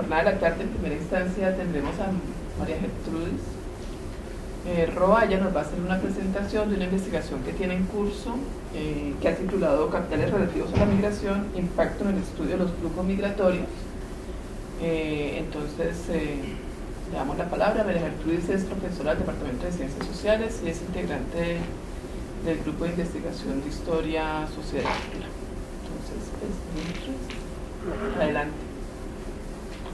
jornada de la tarde, en primera instancia, tendremos a María Gertrudis Roa. Ella nos va a hacer una presentación de una investigación que tiene en curso, que ha titulado Capitales relativos a la migración, impacto en el estudio de los flujos migratorios. Entonces, le damos la palabra. María Gertrudis es profesora del Departamento de Ciencias Sociales y es integrante del grupo de investigación de Historia, Sociedad y Cultura. Entonces, adelante.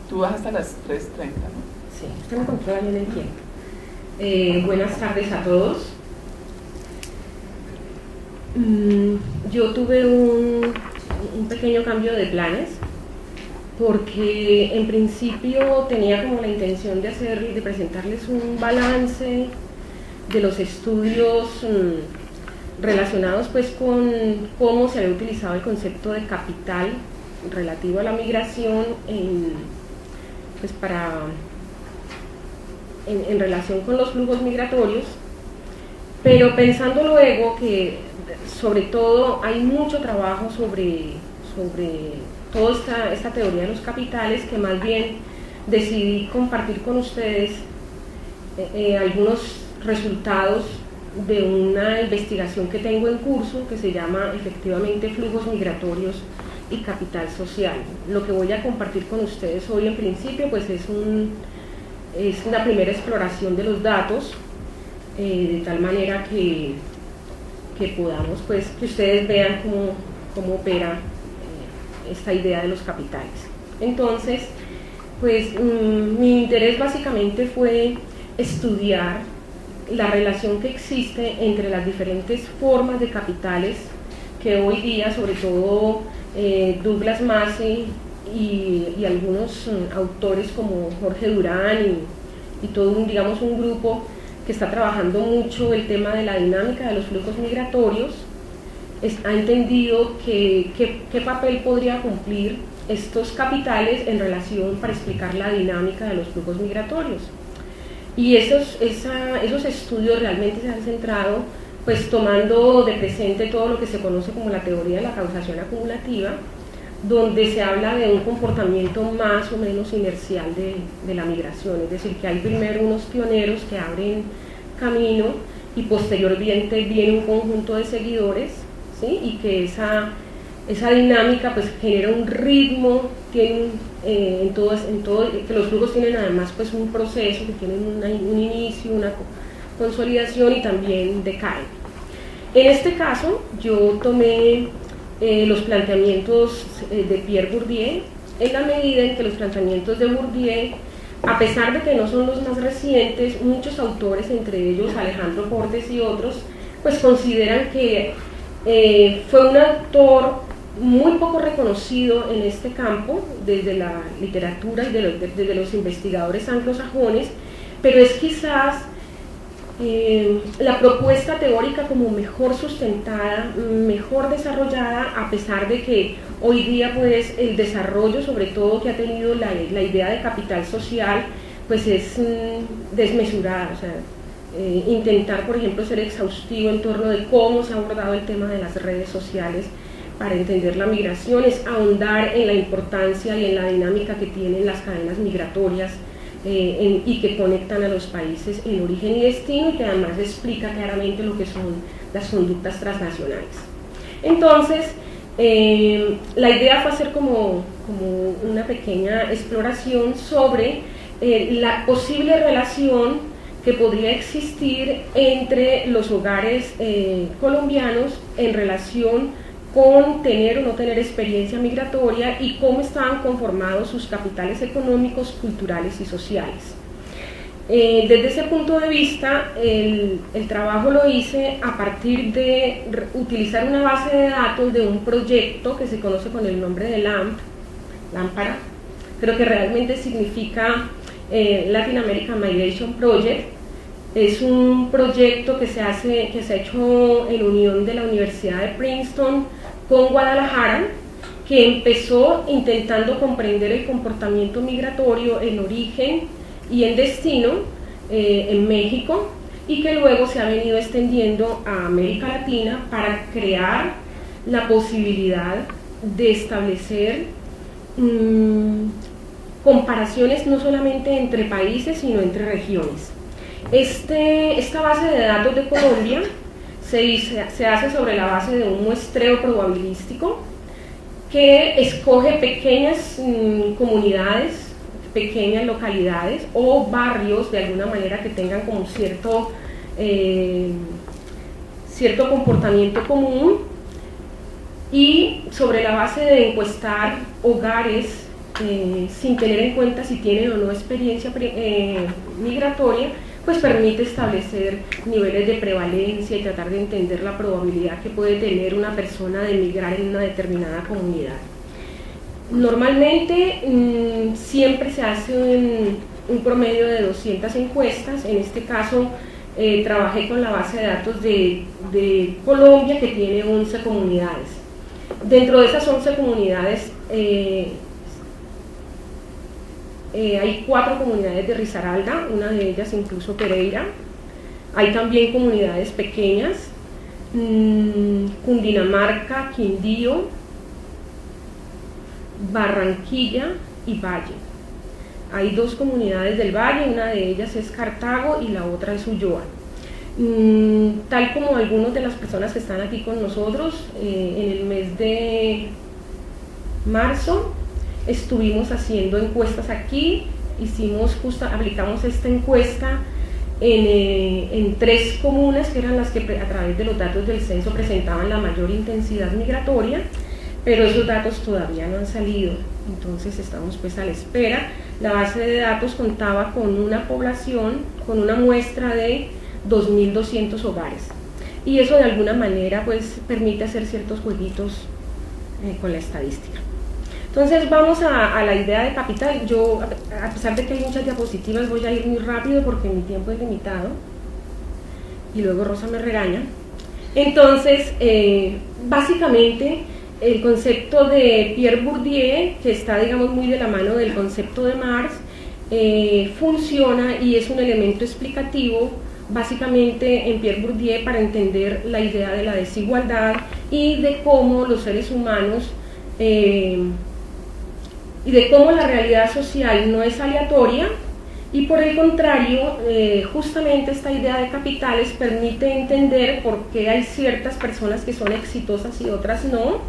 Tú vas hasta las 3:30, ¿no? Sí, esto me controla bien el tiempo. Buenas tardes a todos. Yo tuve un pequeño cambio de planes, porque en principio tenía como la intención de presentarles un balance de los estudios relacionados pues con cómo se había utilizado el concepto de capital relativo a la migración en relación con los flujos migratorios, pero pensando luego que sobre todo hay mucho trabajo sobre toda esta teoría de los capitales, que más bien decidí compartir con ustedes algunos resultados de una investigación que tengo en curso que se llama efectivamente Flujos Migratorios y Capital Social. Lo que voy a compartir con ustedes hoy en principio pues es una primera exploración de los datos, de tal manera que podamos pues que ustedes vean cómo opera esta idea de los capitales. Entonces, pues mi interés básicamente fue estudiar la relación que existe entre las diferentes formas de capitales que hoy día, sobre todo Douglas Massey y algunos autores como Jorge Durán y todo un grupo que está trabajando mucho el tema de la dinámica de los flujos migratorios, ha entendido qué papel podría cumplir estos capitales en relación para explicar la dinámica de los flujos migratorios. Y esos estudios realmente se han centrado pues tomando de presente todo lo que se conoce como la teoría de la causación acumulativa, donde se habla de un comportamiento más o menos inercial de la migración, es decir, que hay primero unos pioneros que abren camino y posteriormente viene un conjunto de seguidores, ¿sí? Y que esa dinámica pues genera un ritmo, que los flujos tienen además pues un proceso, que tienen un inicio, una consolidación y también decaen. En este caso yo tomé los planteamientos de Pierre Bourdieu, en la medida en que los planteamientos de Bourdieu, a pesar de que no son los más recientes, muchos autores, entre ellos Alejandro Portes y otros, pues consideran que fue un autor muy poco reconocido en este campo desde la literatura y desde los investigadores anglosajones, pero es quizás la propuesta teórica como mejor sustentada, mejor desarrollada, a pesar de que hoy día pues el desarrollo sobre todo que ha tenido la idea de capital social pues es desmesurada. O sea, intentar por ejemplo ser exhaustivo en torno de cómo se ha abordado el tema de las redes sociales para entender la migración es ahondar en la importancia y en la dinámica que tienen las cadenas migratorias y que conectan a los países en origen y destino, y que además explica claramente lo que son las conductas transnacionales. Entonces, la idea fue hacer como una pequeña exploración sobre la posible relación que podría existir entre los hogares colombianos en relación con tener o no tener experiencia migratoria y cómo estaban conformados sus capitales económicos, culturales y sociales. Desde ese punto de vista, el trabajo lo hice a partir de utilizar una base de datos de un proyecto que se conoce con el nombre de Lámpara, pero que realmente significa Latin American Migration Project. Es un proyecto que se ha hecho en unión de la Universidad de Princeton con Guadalajara, que empezó intentando comprender el comportamiento migratorio en origen y en destino en México, y que luego se ha venido extendiendo a América Latina para crear la posibilidad de establecer comparaciones no solamente entre países, sino entre regiones. Esta base de datos de Colombia se hace sobre la base de un muestreo probabilístico que escoge pequeñas comunidades, pequeñas localidades o barrios de alguna manera que tengan como cierto comportamiento común, y sobre la base de encuestar hogares sin tener en cuenta si tienen o no experiencia migratoria, pues permite establecer niveles de prevalencia y tratar de entender la probabilidad que puede tener una persona de emigrar en una determinada comunidad. Normalmente siempre se hace un promedio de 200 encuestas. En este caso trabajé con la base de datos de Colombia, que tiene 11 comunidades. Dentro de esas 11 comunidades hay 4 comunidades de Risaralda, una de ellas incluso Pereira. Hay también comunidades pequeñas, Cundinamarca, Quindío, Barranquilla y Valle. Hay 2 comunidades del Valle, una de ellas es Cartago y la otra es Ulloa. Tal como algunas de las personas que están aquí con nosotros, en el mes de marzo estuvimos haciendo encuestas aquí, aplicamos esta encuesta en 3 comunas que eran las que a través de los datos del censo presentaban la mayor intensidad migratoria, pero esos datos todavía no han salido, entonces estamos pues a la espera. La base de datos contaba con una población, con una muestra de 2.200 hogares, y eso de alguna manera pues permite hacer ciertos jueguitos con la estadística. Entonces vamos a la idea de capital. Yo, a pesar de que hay muchas diapositivas, voy a ir muy rápido porque mi tiempo es limitado y luego Rosa me regaña. Entonces, básicamente el concepto de Pierre Bourdieu, que está digamos muy de la mano del concepto de Marx, funciona y es un elemento explicativo básicamente en Pierre Bourdieu para entender la idea de la desigualdad y de cómo los seres humanos y de cómo la realidad social no es aleatoria, y por el contrario, justamente esta idea de capitales permite entender por qué hay ciertas personas que son exitosas y otras no,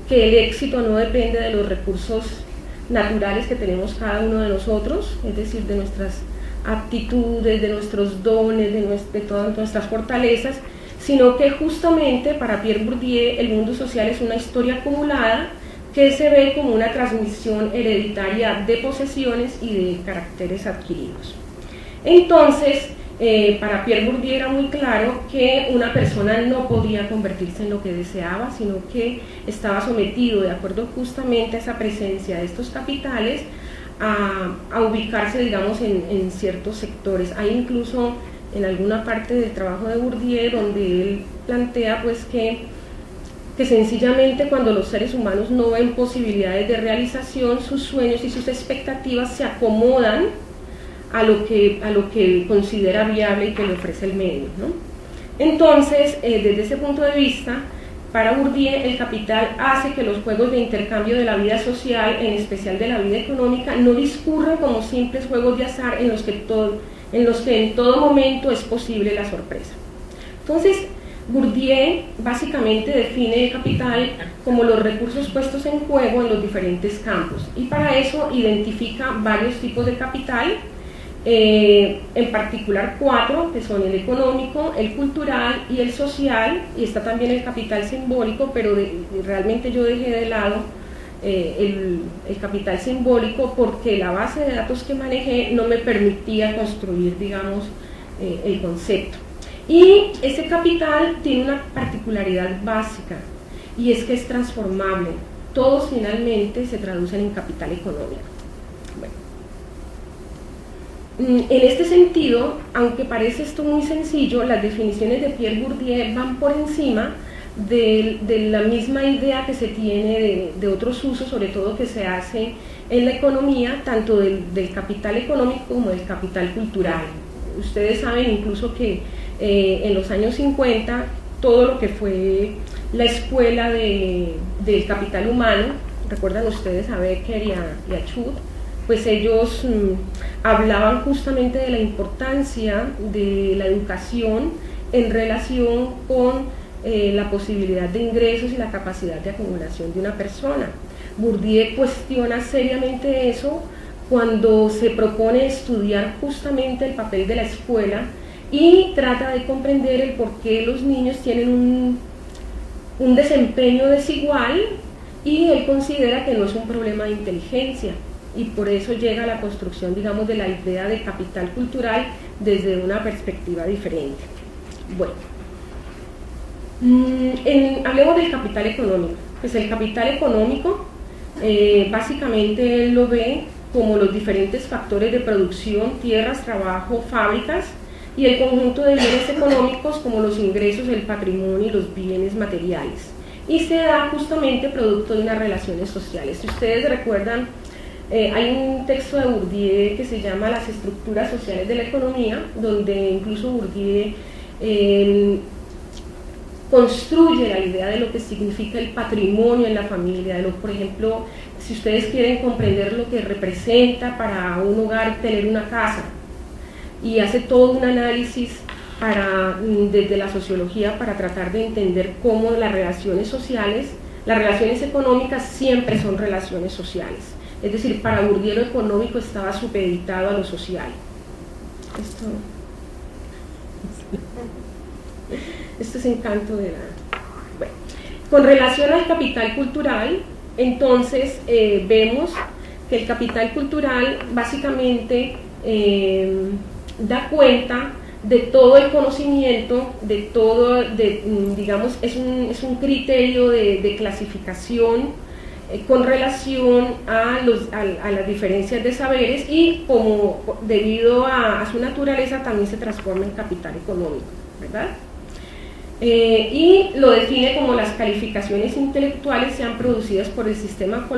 que el éxito no depende de los recursos naturales que tenemos cada uno de nosotros, es decir, de nuestras aptitudes, de nuestros dones, de todas nuestras fortalezas, sino que justamente para Pierre Bourdieu el mundo social es una historia acumulada que se ve como una transmisión hereditaria de posesiones y de caracteres adquiridos. Entonces, para Pierre Bourdieu era muy claro que una persona no podía convertirse en lo que deseaba, sino que estaba sometido, de acuerdo justamente a esa presencia de estos capitales, a ubicarse, digamos, en ciertos sectores. Hay incluso en alguna parte del trabajo de Bourdieu donde él plantea pues que sencillamente cuando los seres humanos no ven posibilidades de realización, sus sueños y sus expectativas se acomodan a lo que considera viable y que le ofrece el medio, ¿no? Entonces, desde ese punto de vista, para Bourdieu el capital hace que los juegos de intercambio de la vida social, en especial de la vida económica, no discurran como simples juegos de azar en los que en todo momento es posible la sorpresa. Entonces, Bourdieu básicamente define el capital como los recursos puestos en juego en los diferentes campos, y para eso identifica varios tipos de capital, en particular 4, que son el económico, el cultural y el social, y está también el capital simbólico, pero realmente yo dejé de lado el capital simbólico porque la base de datos que manejé no me permitía construir, digamos, el concepto. Y ese capital tiene una particularidad básica, y es que es transformable. Todos finalmente se traducen en capital económico. Bueno. En este sentido, aunque parece esto muy sencillo, las definiciones de Pierre Bourdieu van por encima de la misma idea que se tiene de otros usos, sobre todo que se hace en la economía, tanto del capital económico como del capital cultural. Ustedes saben incluso que en los años 50 todo lo que fue la escuela del capital humano, recuerdan ustedes a Becker y a Schut, pues ellos hablaban justamente de la importancia de la educación en relación con la posibilidad de ingresos y la capacidad de acumulación de una persona. Bourdieu cuestiona seriamente eso cuando se propone estudiar justamente el papel de la escuela y trata de comprender el por qué los niños tienen un desempeño desigual, y él considera que no es un problema de inteligencia, y por eso llega a la construcción, digamos, de la idea de capital cultural desde una perspectiva diferente. Bueno, hablemos del capital económico. Pues el capital económico básicamente él lo ve como los diferentes factores de producción, tierras, trabajo, fábricas, y el conjunto de bienes económicos como los ingresos, el patrimonio y los bienes materiales, y se da justamente producto de unas relaciones sociales. Si ustedes recuerdan, hay un texto de Bourdieu que se llama Las estructuras sociales de la economía, donde incluso Bourdieu construye la idea de lo que significa el patrimonio en la familia, por ejemplo, si ustedes quieren comprender lo que representa para un hogar tener una casa, y hace todo un análisis desde la sociología para tratar de entender cómo las relaciones sociales, las relaciones económicas siempre son relaciones sociales. Es decir, para Bourdieu lo económico estaba supeditado a lo social. Esto es encanto de la... Bueno, con relación al capital cultural, entonces vemos que el capital cultural básicamente da cuenta de todo el conocimiento, de todo, digamos, es un criterio de clasificación con relación a las diferencias de saberes, y como debido a su naturaleza también se transforma en capital económico, ¿verdad? Y lo define como las calificaciones intelectuales sean producidas por el sistema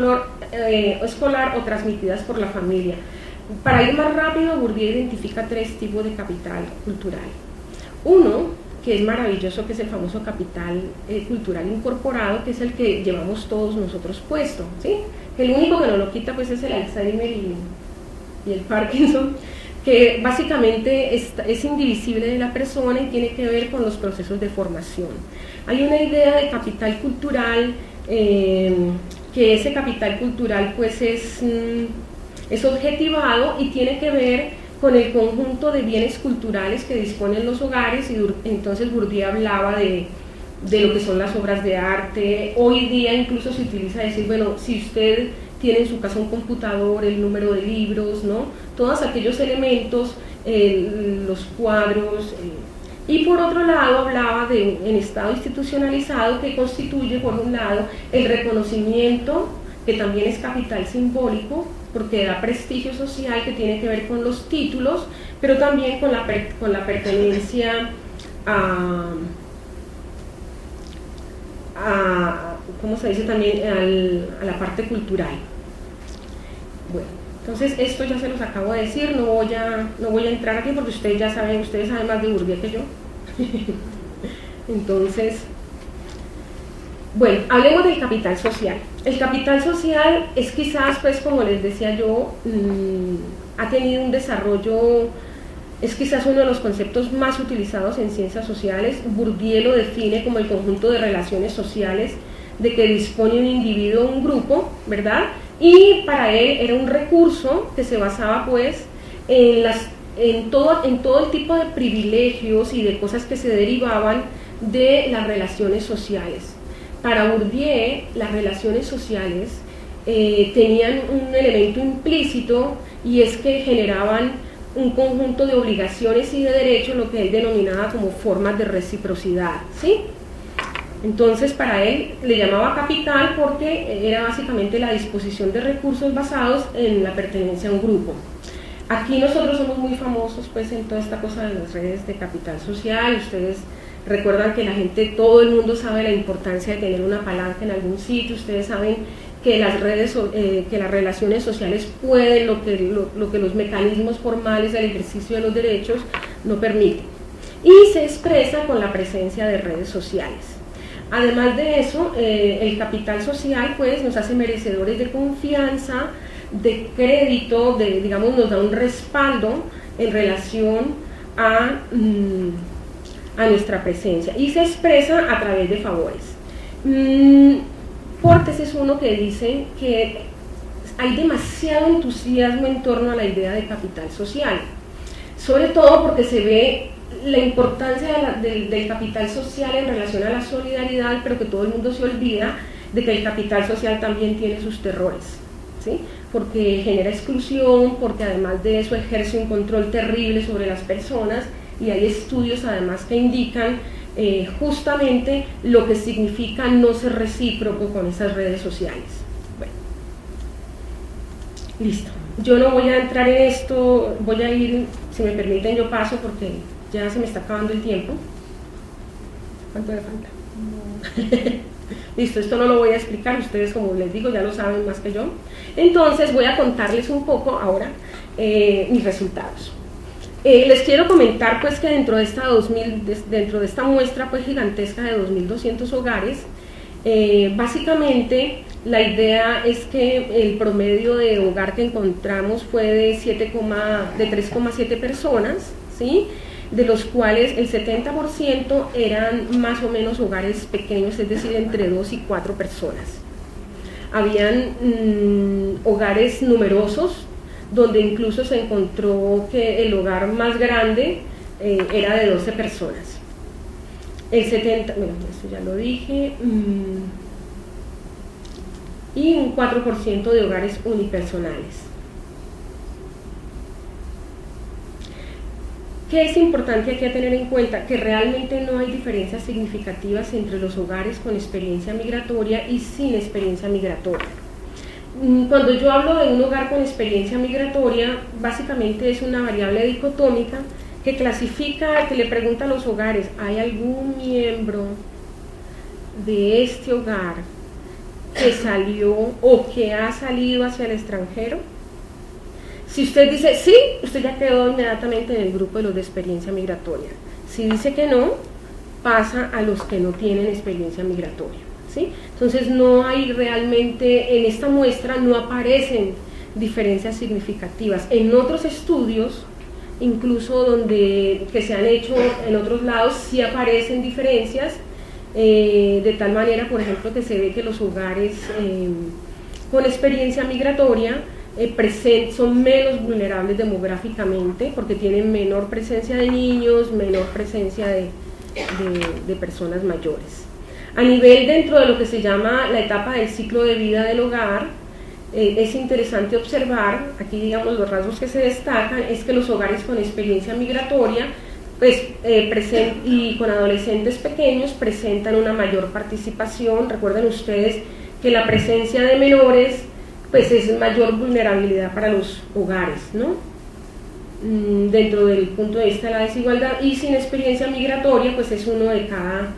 escolar o transmitidas por la familia. Para ir más rápido, Bourdieu identifica 3 tipos de capital cultural. Uno, que es maravilloso, que es el famoso capital cultural incorporado, que es el que llevamos todos nosotros puesto, ¿sí? El único que no lo quita pues es el Alzheimer y el Parkinson, que básicamente es indivisible de la persona y tiene que ver con los procesos de formación. Hay una idea de capital cultural, que ese capital cultural pues es objetivado y tiene que ver con el conjunto de bienes culturales que disponen los hogares, y entonces Bourdieu hablaba de lo que son las obras de arte. Hoy día incluso se utiliza decir, bueno, si usted tiene en su casa un computador, el número de libros, ¿no? Todos aquellos elementos, los cuadros, y por otro lado hablaba de un estado institucionalizado que constituye, por un lado, el reconocimiento, que también es capital simbólico, porque da prestigio social, que tiene que ver con los títulos, pero también con la pertenencia a ¿cómo se dice? También a la parte cultural. Bueno, entonces esto ya se los acabo de decir, no voy a entrar aquí porque ustedes ya saben, ustedes saben más de Bourdieu que yo. Entonces, bueno, hablemos del capital social. El capital social es quizás, pues como les decía yo, ha tenido un desarrollo, es quizás uno de los conceptos más utilizados en ciencias sociales. Bourdieu lo define como el conjunto de relaciones sociales de que dispone un individuo o un grupo, ¿verdad? Y para él era un recurso que se basaba pues en todo el tipo de privilegios y de cosas que se derivaban de las relaciones sociales. Para Bourdieu, las relaciones sociales tenían un elemento implícito, y es que generaban un conjunto de obligaciones y de derechos, lo que él denominaba como formas de reciprocidad, ¿sí? Entonces para él le llamaba capital porque era básicamente la disposición de recursos basados en la pertenencia a un grupo. Aquí nosotros somos muy famosos pues en toda esta cosa de las redes de capital social. Ustedes recuerdan que la gente, todo el mundo sabe la importancia de tener una palanca en algún sitio. Ustedes saben que las redes, que las relaciones sociales pueden lo que los mecanismos formales del ejercicio de los derechos no permiten, y se expresa con la presencia de redes sociales. Además de eso, el capital social pues nos hace merecedores de confianza, de crédito, digamos, nos da un respaldo en relación a nuestra presencia, y se expresa a través de favores. Portes es uno que dice que hay demasiado entusiasmo en torno a la idea de capital social, sobre todo porque se ve la importancia del capital social en relación a la solidaridad, pero que todo el mundo se olvida de que el capital social también tiene sus terrores, ¿sí? Porque genera exclusión, porque además de eso ejerce un control terrible sobre las personas, y hay estudios además que indican justamente lo que significa no ser recíproco con esas redes sociales. Bueno, listo. Yo no voy a entrar en esto, voy a ir, si me permiten yo paso porque ya se me está acabando el tiempo. ¿Cuánto me falta? No. Listo, esto no lo voy a explicar, ustedes, como les digo, ya lo saben más que yo. Entonces voy a contarles un poco ahora mis resultados. Les quiero comentar pues que dentro de esta muestra pues gigantesca de 2.200 hogares, básicamente la idea es que el promedio de hogar que encontramos fue de 3,7 personas, ¿sí? De los cuales el 70% eran más o menos hogares pequeños, es decir, entre 2 y 4 personas. Habían hogares numerosos, donde incluso se encontró que el hogar más grande era de 12 personas. El 70%, bueno, esto ya lo dije, y un 4% de hogares unipersonales. ¿Qué es importante aquí a tener en cuenta? Que realmente no hay diferencias significativas entre los hogares con experiencia migratoria y sin experiencia migratoria. Cuando yo hablo de un hogar con experiencia migratoria, básicamente es una variable dicotómica que clasifica, que le pregunta a los hogares, ¿hay algún miembro de este hogar que salió o que ha salido hacia el extranjero? Si usted dice sí, usted ya quedó inmediatamente en el grupo de los de experiencia migratoria. Si dice que no, pasa a los que no tienen experiencia migratoria, ¿sí? Entonces no hay realmente, en esta muestra no aparecen diferencias significativas. En otros estudios, incluso que se han hecho en otros lados, sí aparecen diferencias, de tal manera, por ejemplo, que se ve que los hogares con experiencia migratoria son menos vulnerables demográficamente porque tienen menor presencia de niños, menor presencia de personas mayores. A nivel dentro de lo que se llama la etapa del ciclo de vida del hogar, es interesante observar, aquí digamos los rasgos que se destacan, es que los hogares con experiencia migratoria pues, y con adolescentes pequeños presentan una mayor participación. Recuerden ustedes que la presencia de menores pues es mayor vulnerabilidad para los hogares, ¿no? Dentro del punto de vista de la desigualdad, y sin experiencia migratoria pues es uno de cada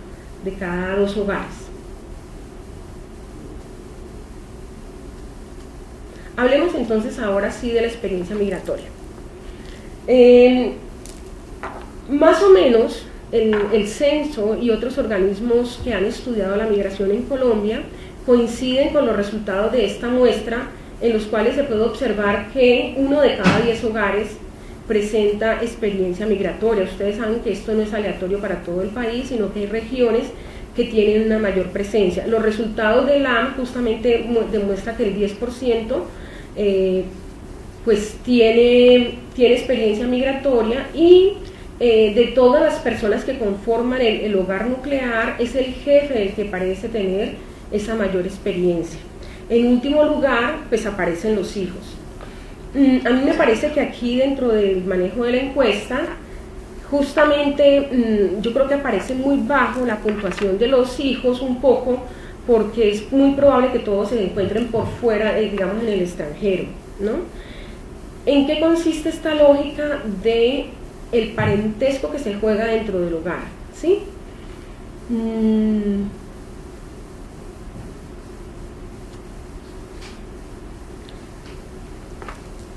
2 hogares. Hablemos entonces ahora sí de la experiencia migratoria. Más o menos el censo y otros organismos que han estudiado la migración en Colombia coinciden con los resultados de esta muestra, en los cuales se puede observar que 1 de cada 10 hogares presenta experiencia migratoria. Ustedes saben que esto no es aleatorio para todo el país, sino que hay regiones que tienen una mayor presencia. Los resultados del AM justamente demuestran que el 10% pues tiene experiencia migratoria, y de todas las personas que conforman el hogar nuclear, es el jefe el que parece tener esa mayor experiencia. En último lugar, pues aparecen los hijos. A mí me parece que aquí dentro del manejo de la encuesta, justamente yo creo que aparece muy bajo la puntuación de los hijos, un poco porque es muy probable que todos se encuentren por fuera, digamos en el extranjero, ¿no? ¿En qué consiste esta lógica de el parentesco que se juega dentro del hogar? ¿Sí?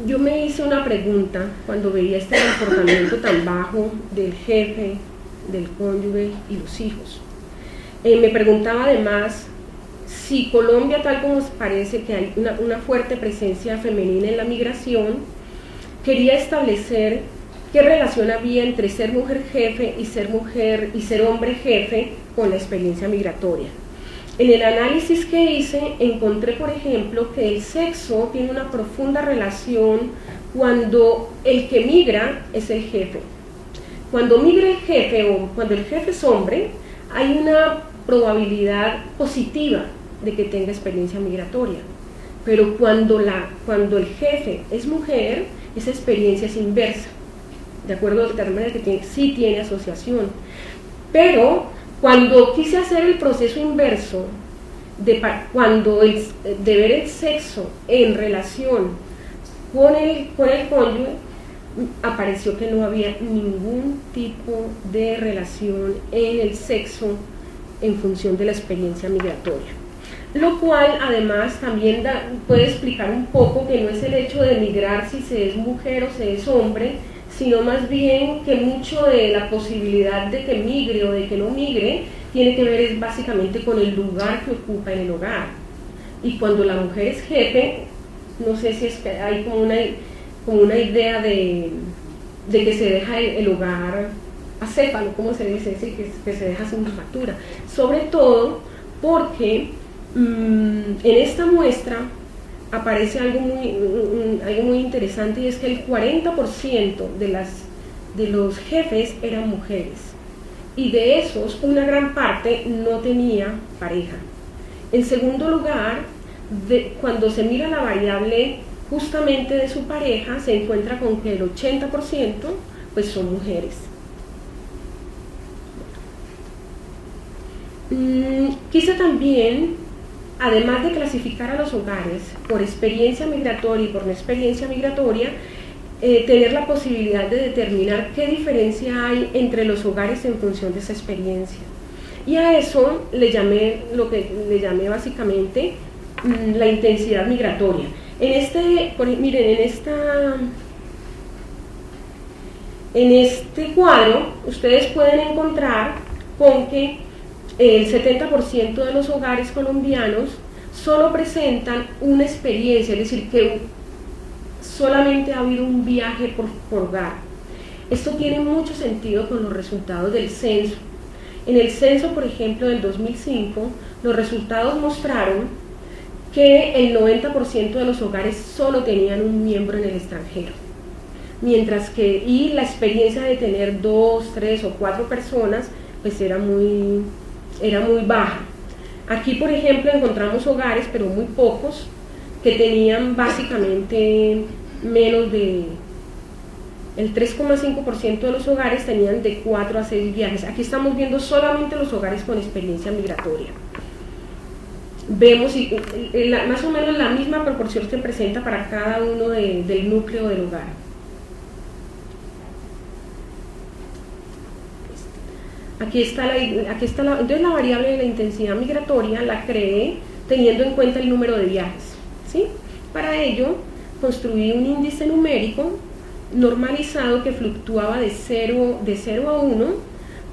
Yo me hice una pregunta cuando veía este comportamiento tan bajo del jefe, del cónyuge y los hijos. Me preguntaba además si Colombia, tal como parece que hay una fuerte presencia femenina en la migración, quería establecer qué relación había entre ser mujer jefe y ser hombre jefe con la experiencia migratoria. En el análisis que hice encontré, por ejemplo, que el sexo tiene una profunda relación cuando el que migra es el jefe. Cuando migra el jefe o cuando el jefe es hombre, hay una probabilidad positiva de que tenga experiencia migratoria. Pero cuando el jefe es mujer, esa experiencia es inversa, de acuerdo al término de que sí tiene asociación. Pero cuando quise hacer el proceso inverso, de ver el sexo en relación con el cónyuge, apareció que no había ningún tipo de relación en el sexo en función de la experiencia migratoria. Lo cual además también puede explicar un poco que no es el hecho de migrar si se es mujer o se es hombre, sino más bien que mucho de la posibilidad de que migre o de que no migre tiene que ver básicamente con el lugar que ocupa en el hogar. Y cuando la mujer es jefe, no sé si es que hay como una idea de que se deja el hogar acéfalo, como se dice, sí, que se deja sin factura. Sobre todo porque en esta muestra aparece algo muy interesante, y es que el 40% de los jefes eran mujeres, y de esos una gran parte no tenía pareja. En segundo lugar, cuando se mira la variable justamente de su pareja, se encuentra con que el 80% pues son mujeres. Quise también, además de clasificar a los hogares por experiencia migratoria y por no experiencia migratoria, tener la posibilidad de determinar qué diferencia hay entre los hogares en función de esa experiencia. Y a eso lo que le llamé básicamente la intensidad migratoria. En este cuadro ustedes pueden encontrar con que el 70% de los hogares colombianos solo presentan una experiencia, es decir, que solamente ha habido un viaje por hogar. Esto tiene mucho sentido con los resultados del censo. En el censo, por ejemplo, del 2005, los resultados mostraron que el 90% de los hogares solo tenían un miembro en el extranjero, y la experiencia de tener 2, 3 o 4 personas pues era muy baja. Aquí, por ejemplo, encontramos hogares, pero muy pocos, que tenían básicamente menos de el 3,5% de los hogares tenían de 4 a 6 viajes. Aquí estamos viendo solamente los hogares con experiencia migratoria. Vemos más o menos la misma proporción se presenta para cada uno del núcleo del hogar. Entonces la variable de la intensidad migratoria la creé teniendo en cuenta el número de viajes, ¿sí? Para ello construí un índice numérico normalizado que fluctuaba de 0 a 1,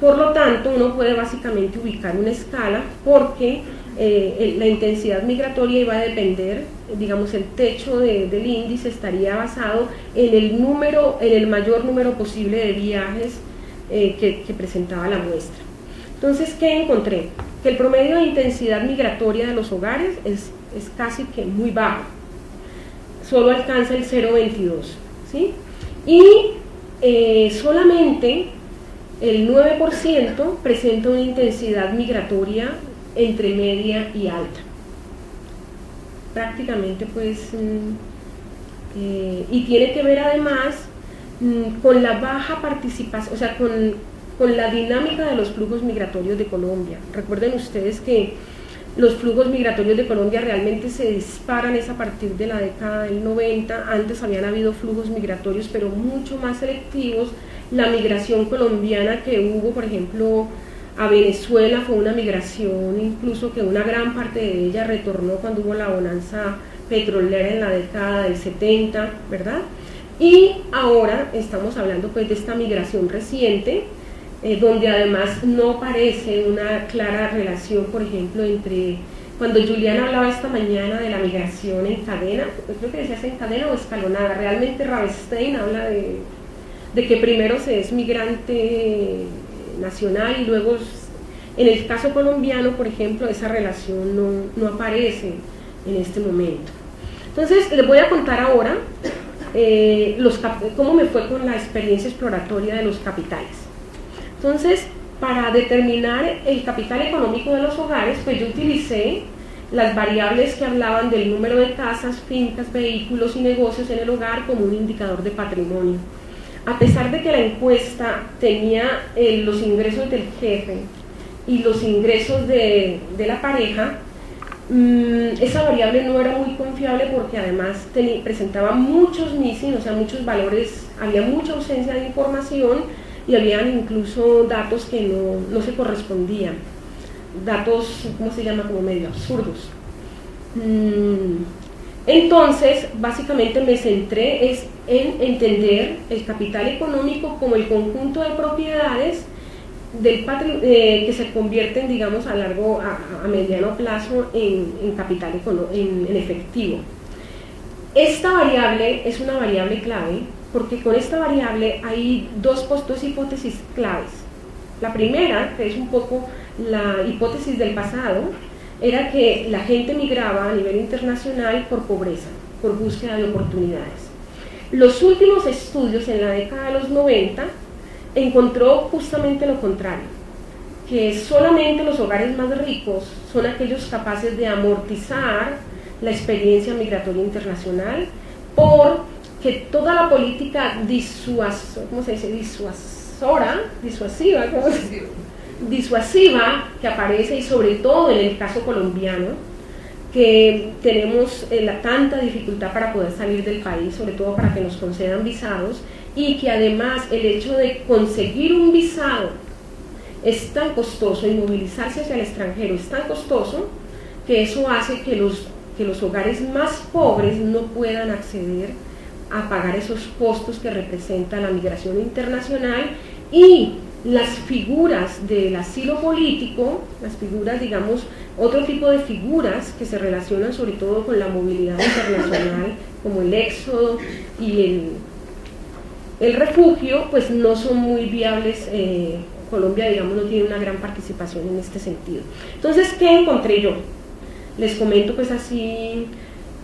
por lo tanto uno puede básicamente ubicar una escala porque la intensidad migratoria iba a depender, digamos, el techo del índice estaría basado en el mayor número posible de viajes que presentaba la muestra. Entonces, ¿qué encontré? Que el promedio de intensidad migratoria de los hogares es casi que muy bajo, solo alcanza el 0,22, ¿sí? Y solamente el 9% presenta una intensidad migratoria entre media y alta. Prácticamente pues, y tiene que ver además con la baja participación, o sea, con la dinámica de los flujos migratorios de Colombia. Recuerden ustedes que los flujos migratorios de Colombia realmente se disparan a partir de la década del 90, antes habían habido flujos migratorios pero mucho más selectivos. La migración colombiana que hubo, por ejemplo, a Venezuela fue una migración incluso que una gran parte de ella retornó cuando hubo la bonanza petrolera en la década del 70, ¿verdad? Y ahora estamos hablando pues de esta migración reciente, donde además no parece una clara relación, por ejemplo, entre cuando Julián hablaba esta mañana de la migración en cadena, creo que decías en cadena o escalonada, realmente Ravestein habla de que primero se es migrante nacional y luego, en el caso colombiano, por ejemplo, esa relación no aparece en este momento. Entonces, les voy a contar ahora cómo me fue con la experiencia exploratoria de los capitales. Entonces, para determinar el capital económico de los hogares, pues yo utilicé las variables que hablaban del número de casas, fincas, vehículos y negocios en el hogar como un indicador de patrimonio. A pesar de que la encuesta tenía los ingresos del jefe y los ingresos de la pareja, esa variable no era muy confiable porque además presentaba muchos missing, o sea, muchos valores, había mucha ausencia de información y habían incluso datos que no se correspondían, datos, ¿cómo se llama?, como medio absurdos. Entonces, básicamente me centré en entender el capital económico como el conjunto de propiedades que se convierten, digamos, a mediano plazo en capital en efectivo. Esta variable es una variable clave porque con esta variable hay dos hipótesis claves. La primera, que es un poco la hipótesis del pasado, era que la gente migraba a nivel internacional por pobreza, por búsqueda de oportunidades. Los últimos estudios en la década de los 90 encontró justamente lo contrario, que solamente los hogares más ricos son aquellos capaces de amortizar la experiencia migratoria internacional porque toda la política disuasiva que aparece, y sobre todo en el caso colombiano, que tenemos tanta dificultad para poder salir del país, sobre todo para que nos concedan visados, y que además el hecho de conseguir un visado es tan costoso y movilizarse hacia el extranjero es tan costoso que eso hace que los hogares más pobres no puedan acceder a pagar esos costos que representa la migración internacional. Y las figuras del asilo político, las figuras, digamos, otro tipo de figuras que se relacionan sobre todo con la movilidad internacional, como el éxodo y el refugio, pues no son muy viables. Colombia, digamos, no tiene una gran participación en este sentido. Entonces, ¿qué encontré yo? Les comento pues así,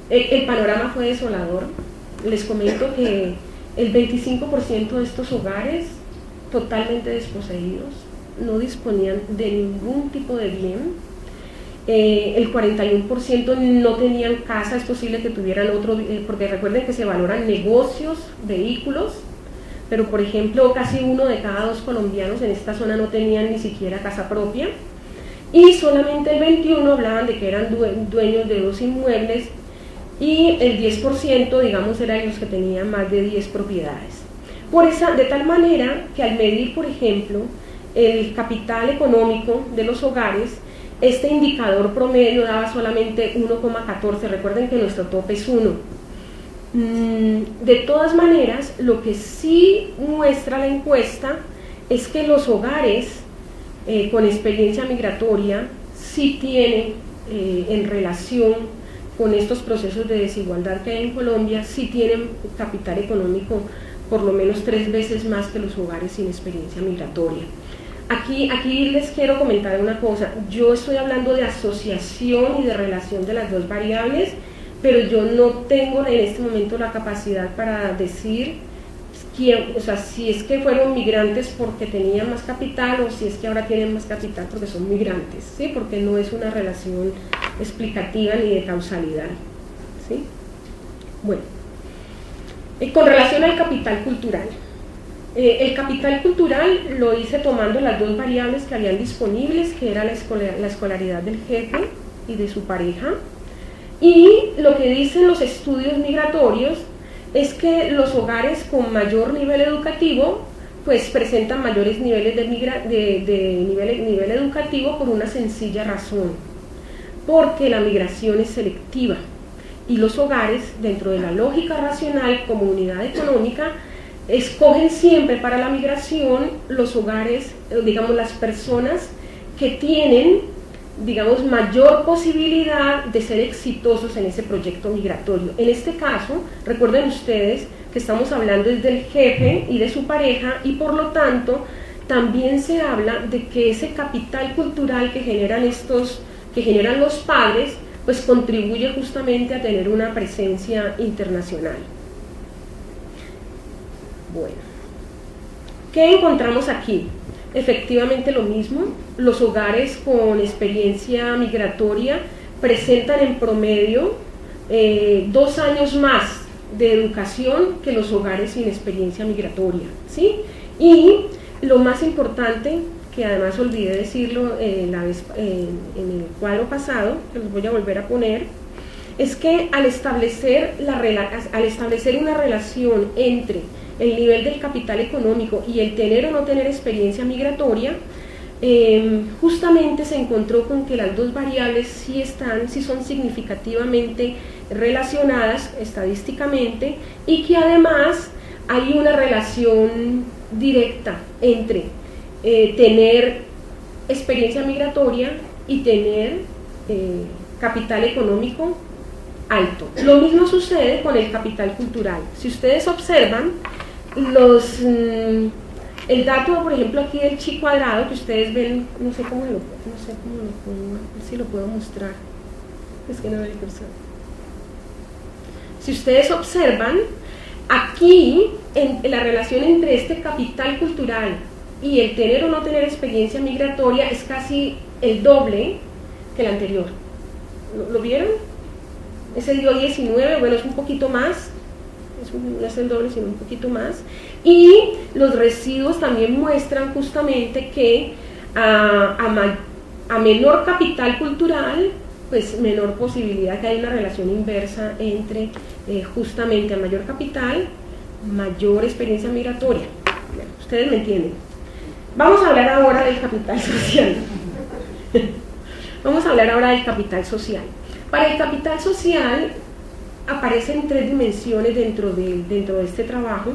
el panorama fue desolador. Les comento que el 25% de estos hogares totalmente desposeídos, no disponían de ningún tipo de bien, el 41% no tenían casa, es posible que tuvieran otro, porque recuerden que se valoran negocios, vehículos, pero por ejemplo casi 1 de cada 2 colombianos en esta zona no tenían ni siquiera casa propia, y solamente el 21% hablaban de que eran dueños de 2 inmuebles, y el 10%, digamos, eran los que tenían más de 10 propiedades. De tal manera que al medir, por ejemplo, el capital económico de los hogares, este indicador promedio daba solamente 1,14, recuerden que nuestro tope es 1. De todas maneras, lo que sí muestra la encuesta es que los hogares con experiencia migratoria sí tienen, en relación con estos procesos de desigualdad que hay en Colombia, sí tienen capital económico por lo menos 3 veces más que los hogares sin experiencia migratoria. Aquí les quiero comentar una cosa. Yo estoy hablando de asociación y de relación de las dos variables, pero yo no tengo en este momento la capacidad para decir si es que fueron migrantes porque tenían más capital o si es que ahora tienen más capital porque son migrantes, ¿sí? Porque no es una relación explicativa ni de causalidad, ¿sí? Bueno, con relación al capital cultural. El capital cultural lo hice tomando las dos variables que habían disponibles, que era la escolaridad del jefe y de su pareja, y lo que dicen los estudios migratorios es que los hogares con mayor nivel educativo pues presentan mayores niveles de nivel educativo por una sencilla razón, porque la migración es selectiva y los hogares, dentro de la lógica racional como unidad económica, escogen siempre para la migración los hogares, digamos, las personas que tienen digamos, mayor posibilidad de ser exitosos en ese proyecto migratorio. En este caso, recuerden ustedes que estamos hablando desde el jefe y de su pareja, y por lo tanto también se habla de que ese capital cultural que generan los padres, pues contribuye justamente a tener una presencia internacional. Bueno, ¿qué encontramos aquí? Efectivamente lo mismo, los hogares con experiencia migratoria presentan en promedio 2 años más de educación que los hogares sin experiencia migratoria, ¿sí? Y lo más importante, que además olvidé decirlo en el cuadro pasado, que los voy a volver a poner, es que al establecer una relación entre el nivel del capital económico y el tener o no tener experiencia migratoria, justamente se encontró con que las dos variables sí son significativamente relacionadas estadísticamente, y que además hay una relación directa entre tener experiencia migratoria y tener capital económico alto. Lo mismo sucede con el capital cultural. Si ustedes observan, el dato, por ejemplo, aquí del chi cuadrado, que ustedes ven, no sé cómo lo pongo, si lo puedo mostrar, es que no veo el cursor. Si ustedes observan, aquí en la relación entre este capital cultural y el tener o no tener experiencia migratoria es casi el doble que el anterior. ¿Lo vieron? Ese dio 19, bueno, es un poquito más, no es el doble, sino un poquito más. Y los residuos también muestran justamente que a menor capital cultural, pues menor posibilidad que haya una relación inversa entre justamente a mayor capital, mayor experiencia migratoria. Bueno, ustedes me entienden. Vamos a hablar ahora del capital social. Vamos a hablar ahora del capital social. Para el capital social aparecen 3 dimensiones dentro de este trabajo.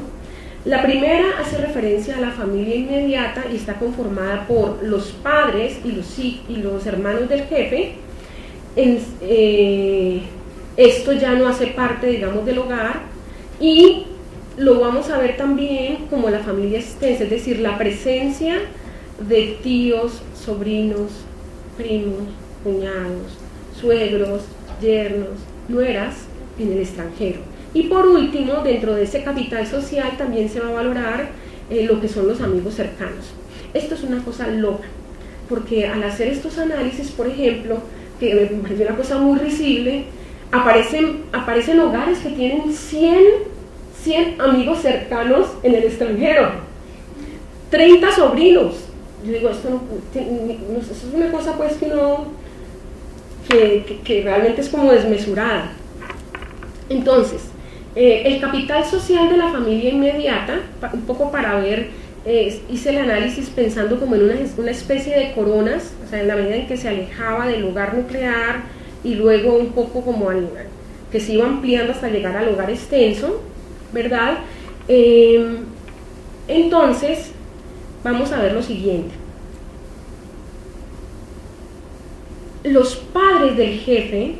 La primera hace referencia a la familia inmediata y está conformada por los padres y los hermanos del jefe. Esto ya no hace parte, digamos, del hogar, y lo vamos a ver también como la familia extensa, es decir, la presencia de tíos, sobrinos, primos, cuñados, suegros, yernos, nueras en el extranjero. Y por último, dentro de ese capital social también se va a valorar lo que son los amigos cercanos. Esto es una cosa loca, porque al hacer estos análisis, por ejemplo, que me parece una cosa muy risible, aparecen hogares que tienen 100 amigos cercanos en el extranjero, 30 sobrinos. Yo digo, esto es una cosa pues que realmente es como desmesurada. Entonces, el capital social de la familia inmediata, un poco para ver, hice el análisis pensando como en una especie de coronas, o sea, en la medida en que se alejaba del hogar nuclear y luego un poco como que se iba ampliando hasta llegar al hogar extenso, ¿verdad? Entonces, vamos a ver lo siguiente. Los padres del jefe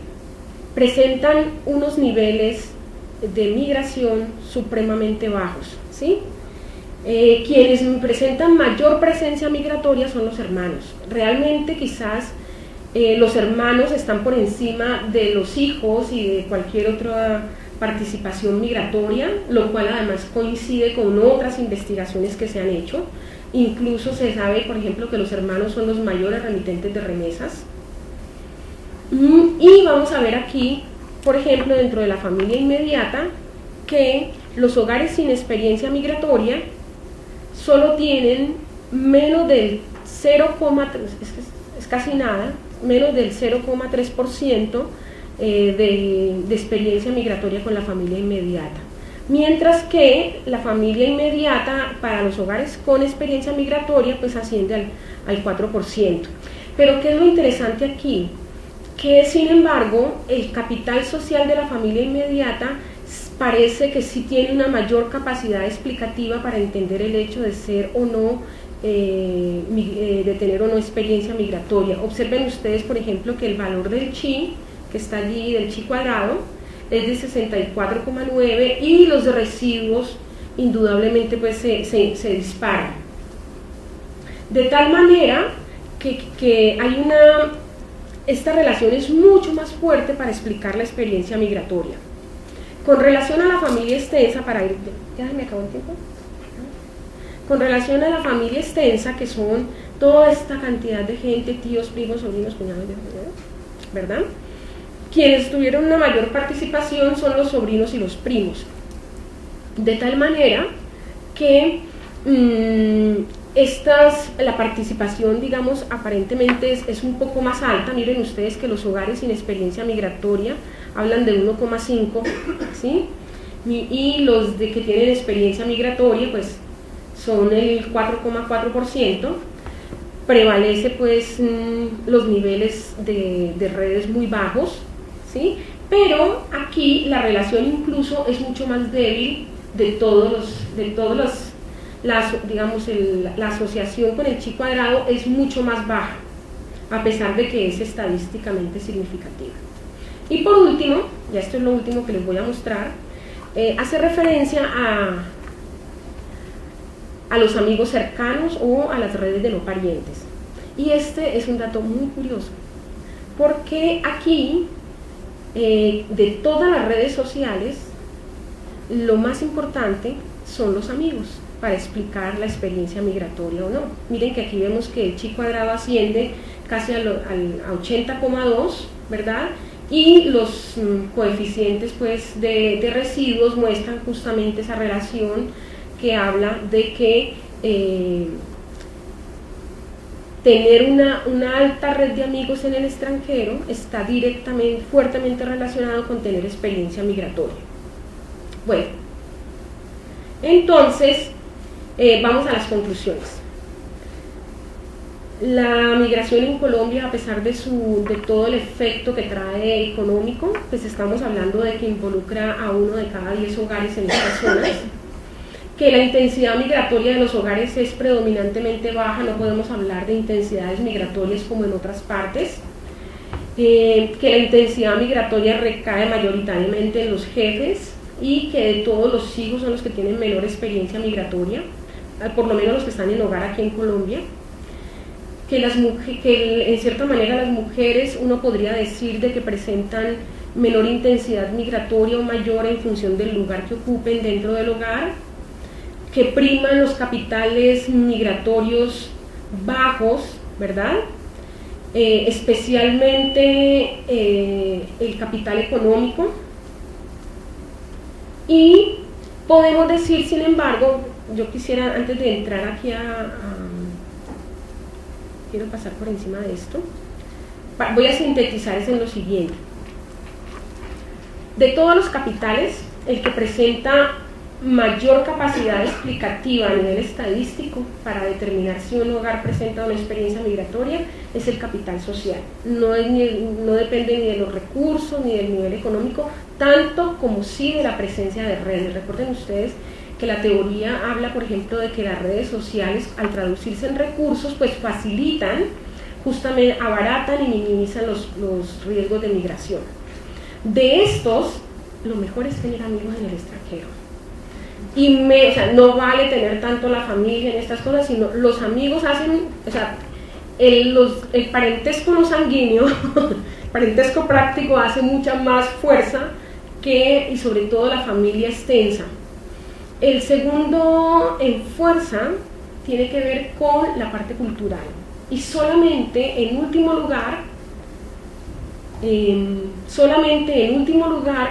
presentan unos niveles de migración supremamente bajos, ¿sí? Quienes presentan mayor presencia migratoria son los hermanos. Realmente quizás los hermanos están por encima de los hijos y de cualquier otra participación migratoria, lo cual además coincide con otras investigaciones que se han hecho. Incluso se sabe, por ejemplo, que los hermanos son los mayores remitentes de remesas. Y vamos a ver aquí, por ejemplo, dentro de la familia inmediata, que los hogares sin experiencia migratoria solo tienen menos del 0,3%, es casi nada, menos del 0,3% de experiencia migratoria con la familia inmediata. Mientras que la familia inmediata para los hogares con experiencia migratoria pues asciende al 4%. Pero ¿qué es lo interesante aquí? Que sin embargo el capital social de la familia inmediata parece que sí tiene una mayor capacidad explicativa para entender el hecho de ser o no de tener o no experiencia migratoria. Observen ustedes, por ejemplo, que el valor del chi, que está allí, del chi cuadrado, es de 64,9 y los residuos indudablemente pues se disparan. De tal manera que hay esta relación es mucho más fuerte para explicar la experiencia migratoria. Con relación a la familia extensa, ¿ya me acabó el tiempo? Con relación a la familia extensa, que son toda esta cantidad de gente, tíos, primos, sobrinos, cuñados, ¿verdad? Quienes tuvieron una mayor participación son los sobrinos y los primos. De tal manera que la participación, digamos, aparentemente es un poco más alta. Miren ustedes que los hogares sin experiencia migratoria hablan de 1,5, ¿sí? Y los que tienen experiencia migratoria, pues, son el 4,4%. Prevalece, pues, los niveles de redes muy bajos, ¿sí? Pero aquí la relación incluso es mucho más débil digamos, la asociación con el chi cuadrado es mucho más baja, a pesar de que es estadísticamente significativa. Y por último, ya esto es lo último que les voy a mostrar, hace referencia a los amigos cercanos o a las redes de no parientes. Y este es un dato muy curioso, porque aquí, de todas las redes sociales, lo más importante son los amigos para explicar la experiencia migratoria o no. Miren que aquí vemos que el chi cuadrado asciende casi a 80,2, ¿verdad? Y los coeficientes, pues, de residuos muestran justamente esa relación que habla de que tener una alta red de amigos en el extranjero está directamente, fuertemente relacionado con tener experiencia migratoria. Bueno, entonces vamos a las conclusiones. La migración en Colombia, a pesar de todo el efecto que trae económico, pues estamos hablando de que involucra a 1 de cada 10 hogares en estas zonas, que la intensidad migratoria de los hogares es predominantemente baja, no podemos hablar de intensidades migratorias como en otras partes, que la intensidad migratoria recae mayoritariamente en los jefes y que de todos los hijos son los que tienen menor experiencia migratoria, por lo menos los que están en hogar aquí en Colombia, que en cierta manera las mujeres uno podría decir de que presentan menor intensidad migratoria o mayor en función del lugar que ocupen dentro del hogar, que priman los capitales migratorios bajos, ¿verdad? Especialmente el capital económico. Y podemos decir, sin embargo, yo quisiera, antes de entrar aquí quiero pasar por encima de esto, voy a sintetizar es en lo siguiente. De todos los capitales, el que presenta mayor capacidad explicativa a nivel estadístico para determinar si un hogar presenta una experiencia migratoria es el capital social. No depende ni de los recursos ni del nivel económico, tanto como sí de la presencia de redes. Recuerden ustedes que la teoría habla, por ejemplo, de que las redes sociales, al traducirse en recursos, pues facilitan, justamente abaratan y minimizan los riesgos de migración. De estos, lo mejor es tener amigos en el extranjero. O sea, no vale tener tanto la familia en estas cosas, sino los amigos hacen, o sea, el parentesco no sanguíneo, el parentesco práctico hace mucha más fuerza y sobre todo la familia extensa. El segundo en fuerza tiene que ver con la parte cultural. Y solamente en último lugar,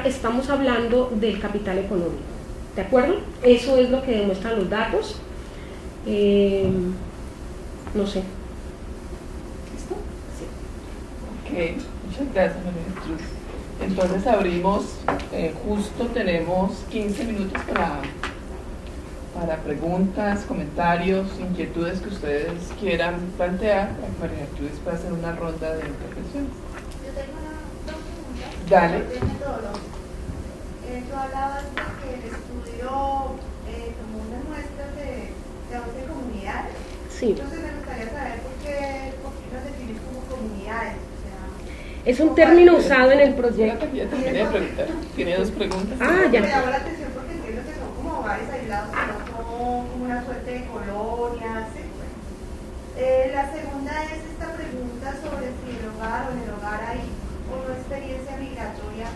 estamos hablando del capital económico. ¿De acuerdo? Eso es lo que demuestran los datos. No sé. ¿Listo? Sí. Ok, muchas gracias, María Jesús. Entonces abrimos, justo tenemos 15 minutos para preguntas, comentarios, inquietudes que ustedes quieran plantear, para que María Jesús pueda hacer una ronda de intervenciones. Yo tengo dos preguntas. Dale. Tú hablabas de que el estudio tomó unas muestras de 11 comunidades. Sí. Entonces me gustaría saber por qué nos defines como comunidades. O sea, Es un término usado en el proyecto. Ya terminé de preguntar. Tiene dos preguntas. Ah, me ya. llama la atención porque entiendo que son como hogares aislados, que no son como una suerte de colonias. ¿Sí? Bueno. La segunda es esta pregunta sobre si el hogar o en el hogar hay una experiencia migratoria.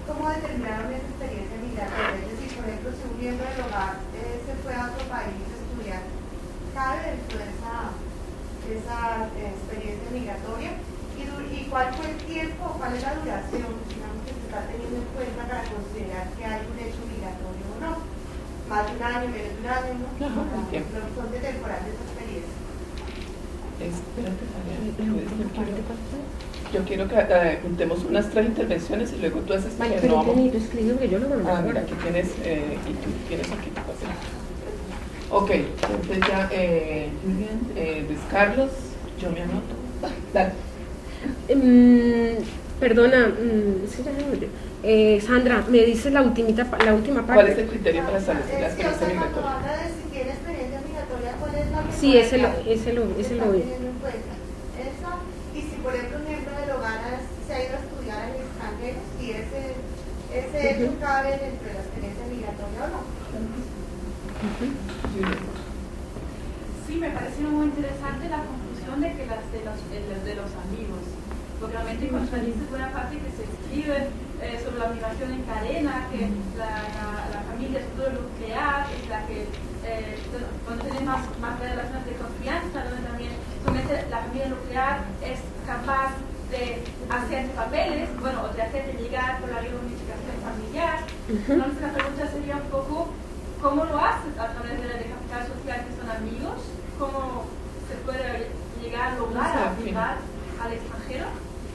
¿Cómo determinaron esa experiencia migratoria? Es decir, por ejemplo, si un miembro del hogar se fue a otro país a estudiar, ¿cabe dentro de esa experiencia migratoria? ¿Y cuál fue el tiempo o cuál es la duración, digamos, que se está teniendo en cuenta para considerar que hay un hecho migratorio o no? Más de un año, menos de un año, ¿no? El tiempo. El horizonte temporal de esa experiencia. Espérate, yo quiero que juntemos unas 3 intervenciones y luego tú haces Vale, que pero no vamos. Benito, escribe que yo lo mandé. Ah, mira, aquí tienes, y tú tienes aquí tu papel. Ok, entonces ya, Julián, Luis Carlos, yo me anoto. Dale. Perdona, sí, ya me olvidé. Sandra, me dices la última parte. ¿Cuál es el criterio para establecer la Sí, o experiencia sea, cuando migratoria? habla de si tiene experiencia migratoria, ¿cuál es la que Sí, ese lo está vi. teniendo en cuenta? Eso, y si por ejemplo un miembro del hogar se ha ido a estudiar al extranjero, si ese hecho cabe dentro de la experiencia migratoria o no. Sí, me pareció muy interesante la conclusión de que las de los amigos, porque realmente cuando se dice buena parte que se escribe sobre la migración en cadena, que la familia es todo nuclear, es la que cuando tiene más relaciones de confianza, donde también solamente la familia nuclear es capaz de hacer papeles, bueno, o de hacerte llegar por la reunificación familiar. Entonces la pregunta sería un poco, ¿cómo lo haces a través de capital social que son amigos? ¿Cómo se puede llegar a lograr arribar al extranjero?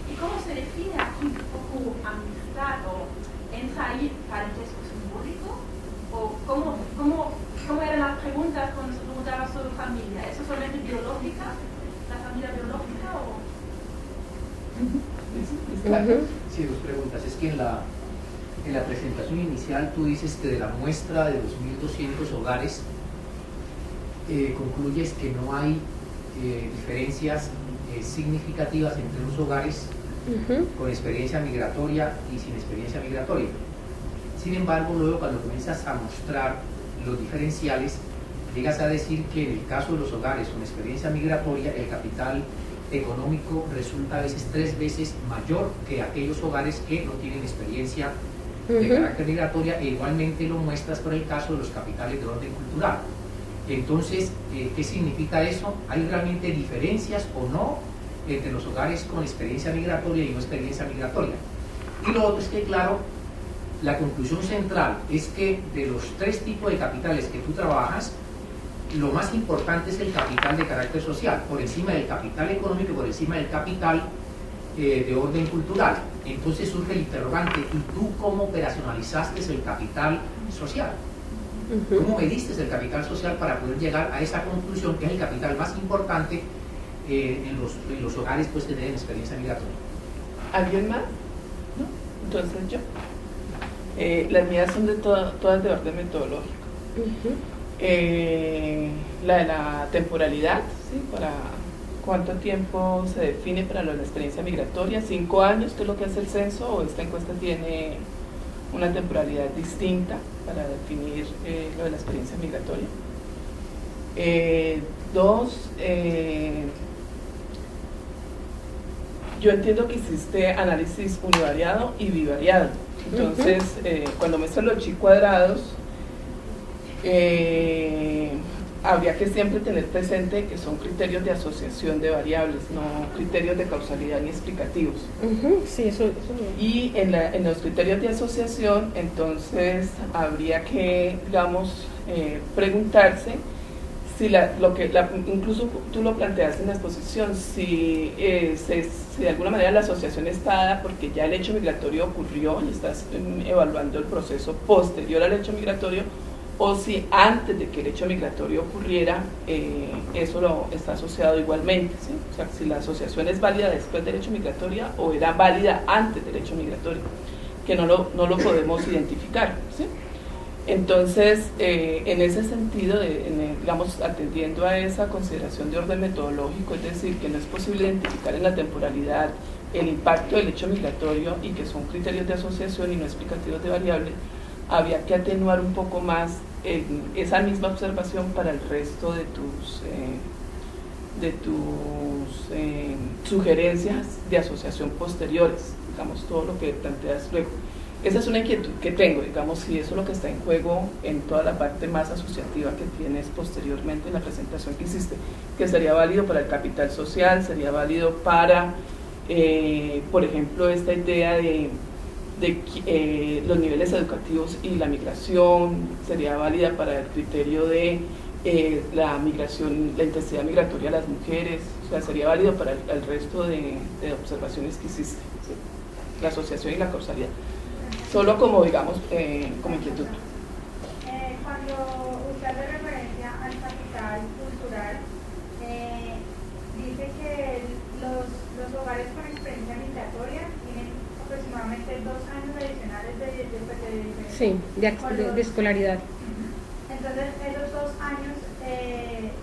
¿Y cómo se define aquí un poco amistad o entra ahí parentesco simbólico? ¿O cómo eran las preguntas cuando se preguntaba sobre familia? ¿Eso es solamente biológica? ¿La familia biológica o...? Sí, dos preguntas. Es que en la presentación inicial tú dices que de la muestra de 2.200 hogares concluyes que no hay diferencias significativas entre los hogares con experiencia migratoria y sin experiencia migratoria. Sin embargo, luego cuando comienzas a mostrar los diferenciales, llegas a decir que en el caso de los hogares con experiencia migratoria, el capital económico resulta a veces 3 veces mayor que aquellos hogares que no tienen experiencia de carácter migratoria, e igualmente lo muestras por el caso de los capitales de orden cultural. Entonces, ¿qué significa eso? ¿Hay realmente diferencias o no entre los hogares con experiencia migratoria y no experiencia migratoria? Y lo otro es que, claro, la conclusión central es que de los 3 tipos de capitales que tú trabajas, lo más importante es el capital de carácter social, por encima del capital económico, por encima del capital de orden cultural. Entonces surge el interrogante, ¿y tú cómo operacionalizaste el capital social? ¿Cómo mediste el capital social para poder llegar a esa conclusión, que es el capital más importante en los hogares pues, que tienen experiencia migratoria? ¿Alguien más? ¿No? Entonces yo. Las mías son todas de orden metodológico. La de la temporalidad, ¿sí? Para cuánto tiempo se define para lo de la experiencia migratoria, 5 años, que es lo que hace el censo, o esta encuesta tiene una temporalidad distinta para definir lo de la experiencia migratoria. 2, yo entiendo que hiciste análisis univariado y bivariado. Entonces, cuando muestras los chi cuadrados, habría que siempre tener presente que son criterios de asociación de variables, no criterios de causalidad ni explicativos. Sí, eso. Y en los criterios de asociación, entonces, habría que, digamos, preguntarse si incluso tú lo planteas en la exposición, si de alguna manera la asociación está dada porque ya el hecho migratorio ocurrió y estás evaluando el proceso posterior al hecho migratorio, o si antes de que el hecho migratorio ocurriera, eso está asociado igualmente, ¿sí? O sea, si la asociación es válida después del hecho migratorio o era válida antes del hecho migratorio, que no lo podemos identificar, ¿sí? Entonces, en ese sentido, digamos, atendiendo a esa consideración de orden metodológico, es decir, que no es posible identificar en la temporalidad el impacto del hecho migratorio y que son criterios de asociación y no explicativos de variables, había que atenuar un poco más esa misma observación para el resto de tus sugerencias de asociación posteriores, digamos, todo lo que planteas luego. Esa es una inquietud que tengo, digamos, si eso es lo que está en juego en toda la parte más asociativa que tienes posteriormente en la presentación que hiciste, que sería válido para el capital social, sería válido para, por ejemplo, esta idea de los niveles educativos y la migración, sería válida para el criterio de la migración, la intensidad migratoria de las mujeres, o sea, sería válido para el resto de observaciones que hiciste, ¿sí? La asociación y la causalidad. Solo como, digamos, como inquietud. Cuando usted hace referencia al capital cultural, dice que los hogares con experiencia migratoria tienen aproximadamente 2 años adicionales de escolaridad. Entonces, esos 2 años, ¿en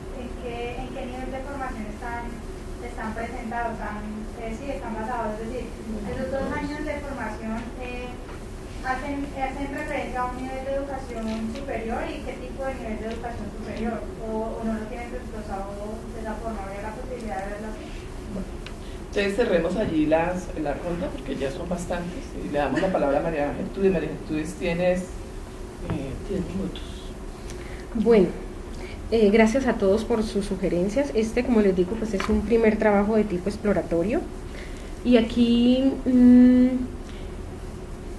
qué nivel de formación están presentados? Están basados. Es decir, esos 2 años de formación hacen referencia a un nivel de educación superior, y qué tipo de nivel de educación superior, o no lo tienen desglosado de esa forma. ¿Habría la posibilidad de verlo así? Entonces cerremos allí la ronda, porque ya son bastantes, y le damos la palabra a María Gertrudis. María Gertrudis, tienes 10 minutos. Bueno, gracias a todos por sus sugerencias. Como les digo, pues es un primer trabajo de tipo exploratorio, y aquí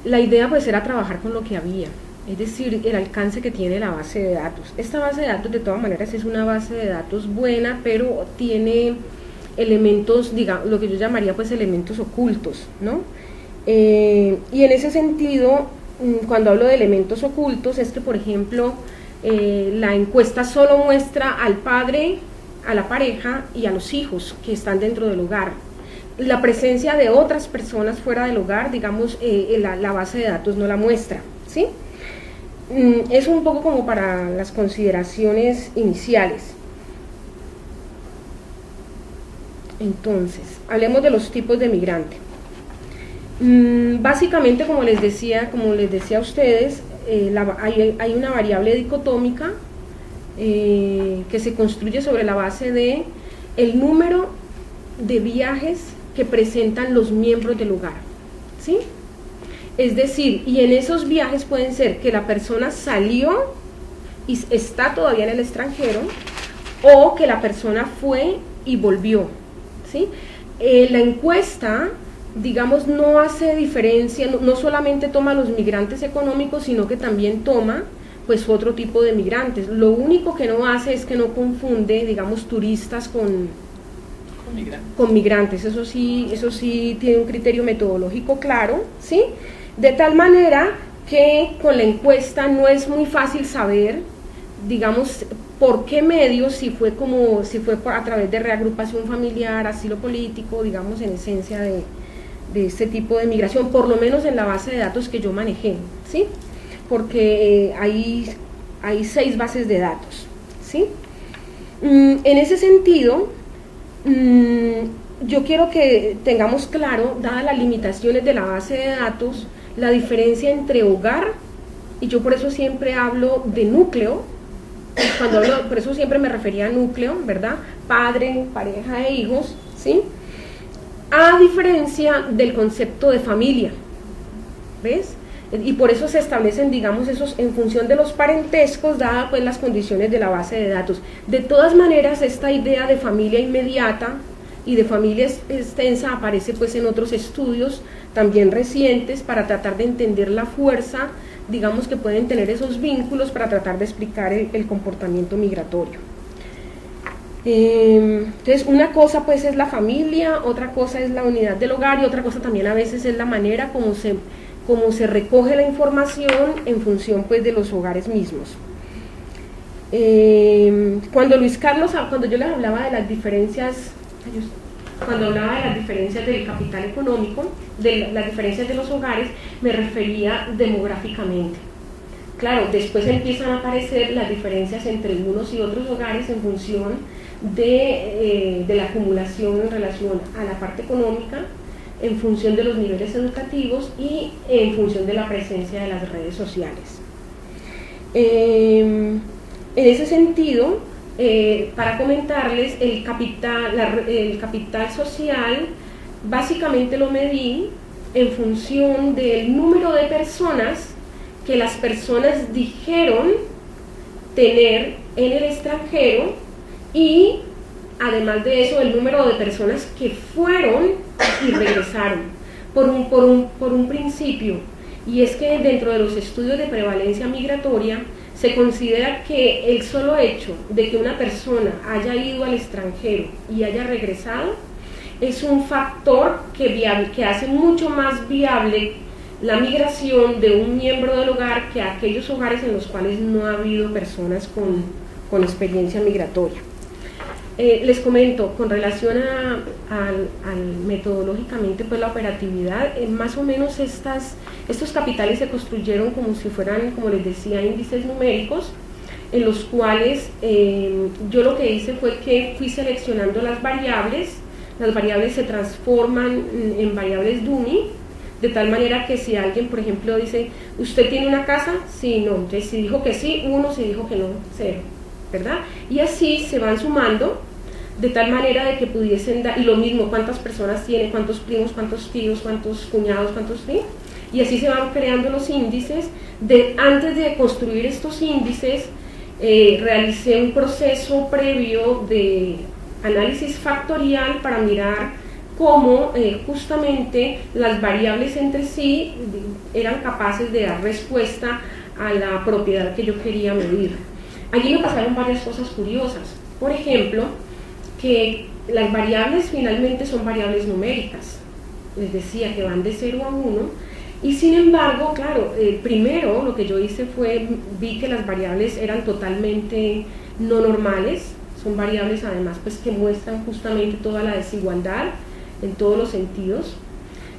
la idea pues era trabajar con lo que había, es decir, el alcance que tiene la base de datos. Esta base de datos de todas maneras es una base de datos buena, pero tiene elementos, digamos, lo que yo llamaría pues elementos ocultos, ¿no? Y en ese sentido, cuando hablo de elementos ocultos, es que, por ejemplo, la encuesta solo muestra al padre, a la pareja y a los hijos que están dentro del hogar. La presencia de otras personas fuera del hogar, digamos, la base de datos no la muestra, ¿sí? Es un poco como para las consideraciones iniciales. Entonces, hablemos de los tipos de migrante. Básicamente, como les decía a ustedes, hay una variable dicotómica que se construye sobre la base de el número de viajes que presentan los miembros del hogar, ¿sí? Es decir, y en esos viajes pueden ser que la persona salió y está todavía en el extranjero, o que la persona fue y volvió, ¿sí? La encuesta, digamos, no hace diferencia, no solamente toma los migrantes económicos, sino que también toma pues otro tipo de migrantes. Lo único que no hace es que no confunde, digamos, turistas con migrantes. Eso sí tiene un criterio metodológico claro, ¿sí? De tal manera que con la encuesta no es muy fácil saber, digamos, por qué medios, si fue a través de reagrupación familiar, asilo político, digamos, en esencia de este tipo de migración, por lo menos en la base de datos que yo manejé, ¿sí? Porque hay 6 bases de datos, ¿sí? En ese sentido, yo quiero que tengamos claro, dadas las limitaciones de la base de datos, la diferencia entre hogar, y yo por eso siempre hablo de núcleo, por eso siempre me refería a núcleo, ¿verdad? Padre, pareja e hijos, ¿sí? A diferencia del concepto de familia, ¿ves? Y por eso se establecen, digamos, esos en función de los parentescos, dadas pues las condiciones de la base de datos. De todas maneras, esta idea de familia inmediata y de familia extensa aparece pues en otros estudios también recientes para tratar de entender la fuerza, digamos, que pueden tener esos vínculos para tratar de explicar el comportamiento migratorio. Entonces, una cosa pues es la familia, otra cosa es la unidad del hogar, y otra cosa también a veces es la manera como se recoge la información en función pues de los hogares mismos. Cuando yo les hablaba de las diferencias, del capital económico, de las diferencias de los hogares, me refería demográficamente. claro, después empiezan a aparecer las diferencias entre unos y otros hogares en función de la acumulación en relación a la parte económica, en función de los niveles educativos y en función de la presencia de las redes sociales. En ese sentido, para comentarles, el capital social básicamente lo medí en función del número de personas que las personas dijeron tener en el extranjero y además de eso el número de personas que fueron y regresaron por un principio, y es que dentro de los estudios de prevalencia migratoria se considera que el solo hecho de que una persona haya ido al extranjero y haya regresado es un factor que hace mucho más viable la migración de un miembro del hogar que aquellos hogares en los cuales no ha habido personas con experiencia migratoria. Les comento, con relación al metodológicamente, pues la operatividad, más o menos estos capitales se construyeron como si fueran, como les decía, índices numéricos, en los cuales yo lo que hice fue que fui seleccionando las variables se transforman en variables Duni, de tal manera que si alguien, por ejemplo, dice, ¿usted tiene una casa? Sí, no. Entonces, si dijo que sí, 1, si dijo que no, 0, ¿verdad? Y así se van sumando, de tal manera de que pudiesen dar, y lo mismo, cuántas personas tiene, cuántos primos, cuántos tíos, cuántos cuñados, cuántos, ¿sí? Y así se van creando los índices. Antes de construir estos índices, realicé un proceso previo de análisis factorial para mirar cómo justamente las variables entre sí eran capaces de dar respuesta a la propiedad que yo quería medir. Allí me pasaron varias cosas curiosas. Por ejemplo, que las variables finalmente son variables numéricas. Les decía que van de 0 a 1. Y sin embargo, claro, primero lo que yo hice fue, vi que las variables eran totalmente no normales. Son variables además pues que muestran justamente toda la desigualdad en todos los sentidos.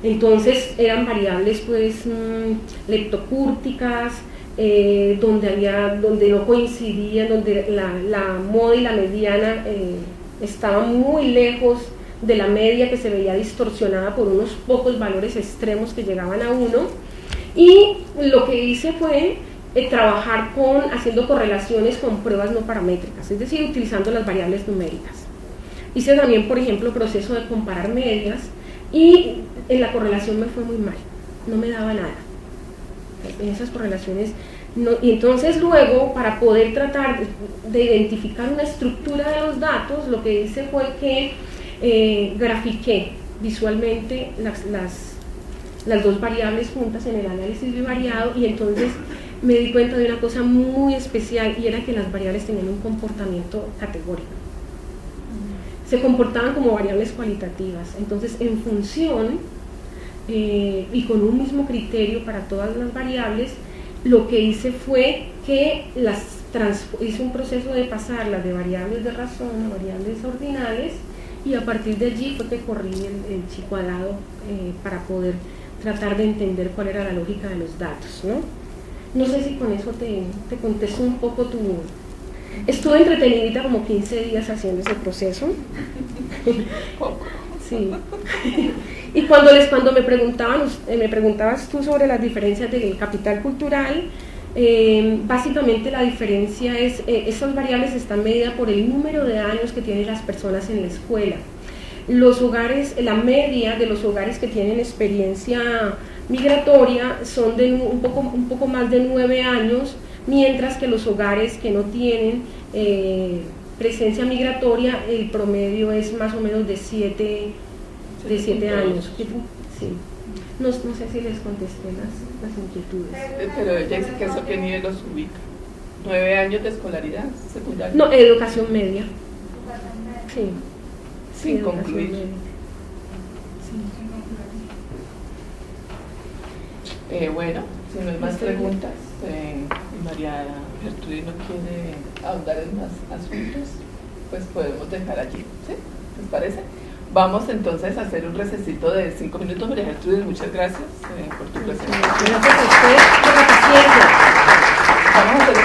Entonces eran variables pues leptocúrticas, donde no coincidían, donde la moda y la mediana estaban muy lejos de la media, que se veía distorsionada por unos pocos valores extremos que llegaban a 1. Y lo que hice fue trabajar haciendo correlaciones con pruebas no paramétricas, es decir, utilizando las variables numéricas. Hice también, por ejemplo, proceso de comparar medias, y en la correlación me fue muy mal, no me daba nada en esas correlaciones. No, y entonces luego, para poder tratar de identificar una estructura de los datos, lo que hice fue que grafiqué visualmente las dos variables juntas en el análisis bivariado, y entonces me di cuenta de una cosa muy especial, y era que las variables tenían un comportamiento categórico. Se comportaban como variables cualitativas. Entonces, en función y con un mismo criterio para todas las variables, lo que hice fue que hice un proceso de pasarlas de variables de razón a variables ordinales, y a partir de allí fue que corrí el chico alado para poder tratar de entender cuál era la lógica de los datos, ¿no? No sé si con eso te contesto un poco tu... Estuve entretenidita como 15 días haciendo ese proceso. Sí. Y cuando me preguntabas tú sobre las diferencias del capital cultural, básicamente la diferencia es, esas variables están medidas por el número de años que tienen las personas en la escuela. Los hogares, la media de los hogares que tienen experiencia migratoria son de un poco más de 9 años, mientras que los hogares que no tienen presencia migratoria, el promedio es más o menos de 7 años. Sí. No sé si les contesté las inquietudes. Pero ella dice que eso qué nivel los ubica. 9 años de escolaridad secundaria. No, educación media. Sí. Sin concluir. Bueno, si no hay más preguntas, María Gertrudis no quiere ahondar en más asuntos, pues podemos dejar allí, ¿sí? ¿Les parece? Vamos entonces a hacer un recesito de 5 minutos. María Gertrudis, muchas gracias por tu presencia. Gracias a ustedes por la paciencia. Estamos